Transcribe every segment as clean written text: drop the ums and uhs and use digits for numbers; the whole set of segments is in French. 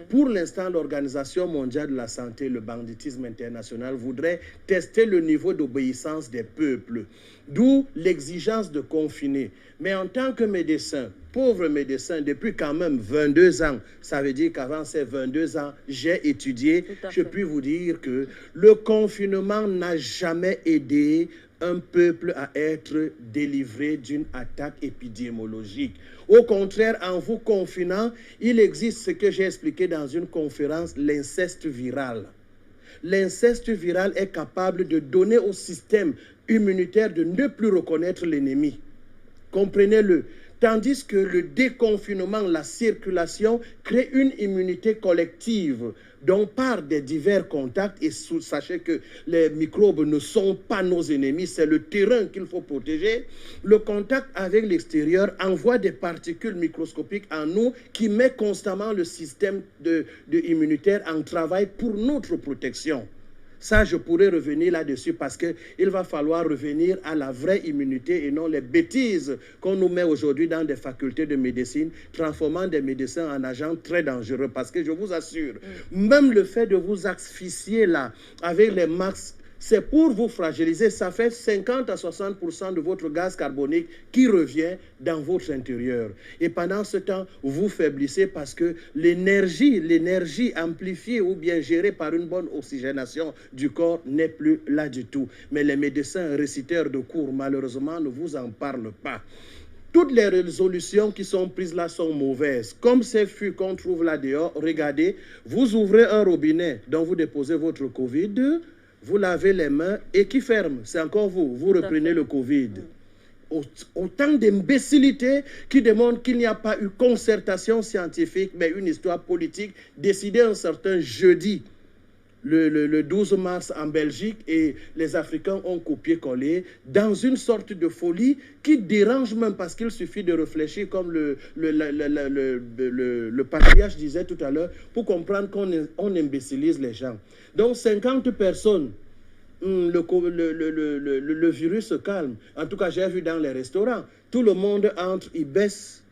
Pour l'instant, l'Organisation mondiale de la santé, le banditisme international, voudrait tester le niveau d'obéissance des peuples, d'où l'exigence de confiner. Mais en tant que médecin, pauvre médecin, depuis quand même 22 ans, ça veut dire qu'avant ces 22 ans, j'ai étudié, je puis vous dire que le confinement n'a jamais aidé un peuple à être délivré d'une attaque épidémiologique. Au contraire, en vous confinant, il existe ce que j'ai expliqué dans une conférence, l'inceste viral. L'inceste viral est capable de donner au système immunitaire de ne plus reconnaître l'ennemi. Comprenez-le. Tandis que le déconfinement, la circulation, crée une immunité collective dont par des divers contacts, et sachez que les microbes ne sont pas nos ennemis, c'est le terrain qu'il faut protéger. Le contact avec l'extérieur envoie des particules microscopiques en nous qui met constamment le système immunitaire en travail pour notre protection. Ça, je pourrais revenir là-dessus parce qu'il va falloir revenir à la vraie immunité et non les bêtises qu'on nous met aujourd'hui dans des facultés de médecine, transformant des médecins en agents très dangereux. Parce que je vous assure, même le fait de vous asphyxier là, avec les masques, c'est pour vous fragiliser. Ça fait 50 à 60% de votre gaz carbonique qui revient dans votre intérieur. Et pendant ce temps, vous faiblissez parce que l'énergie amplifiée ou bien gérée par une bonne oxygénation du corps n'est plus là du tout. Mais les médecins réciteurs de cours, malheureusement, ne vous en parlent pas. Toutes les résolutions qui sont prises là sont mauvaises. Comme ces fûts qu'on trouve là dehors, regardez, vous ouvrez un robinet dont vous déposez votre Covid, vous lavez les mains et qui ferme? C'est encore vous. Vous reprenez le Covid. Autant d'imbécilité qui démontrent qu'il n'y a pas eu concertation scientifique, mais une histoire politique décidée un certain jeudi, le 12 mars en Belgique, et les Africains ont copié-collé dans une sorte de folie qui dérange même parce qu'il suffit de réfléchir comme le patriarche disait tout à l'heure pour comprendre qu'on imbécilise les gens. Donc 50 personnes, le virus se calme. En tout cas, j'ai vu dans les restaurants, tout le monde entre, il baisse,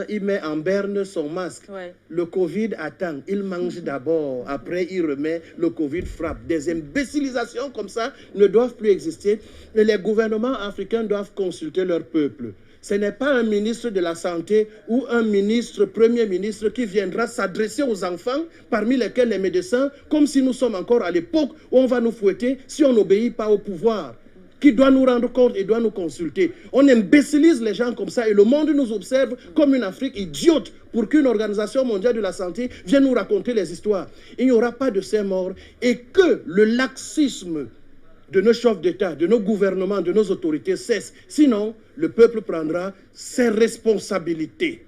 il met en berne son masque. Le Covid attend, il mange d'abord, après il remet, le Covid frappe. Des imbécilisations comme ça ne doivent plus exister. Et les gouvernements africains doivent consulter leur peuple. Ce n'est pas un ministre de la Santé ou un ministre, premier ministre, qui viendra s'adresser aux enfants, parmi lesquels les médecins, comme si nous sommes encore à l'époque où on va nous fouetter si on n'obéit pas au pouvoir, qui doit nous rendre compte et doit nous consulter. On imbécilise les gens comme ça et le monde nous observe comme une Afrique idiote pour qu'une organisation mondiale de la santé vienne nous raconter les histoires. Il n'y aura pas de ces morts et que le laxisme de nos chefs d'État, de nos gouvernements, de nos autorités cesse. Sinon, le peuple prendra ses responsabilités.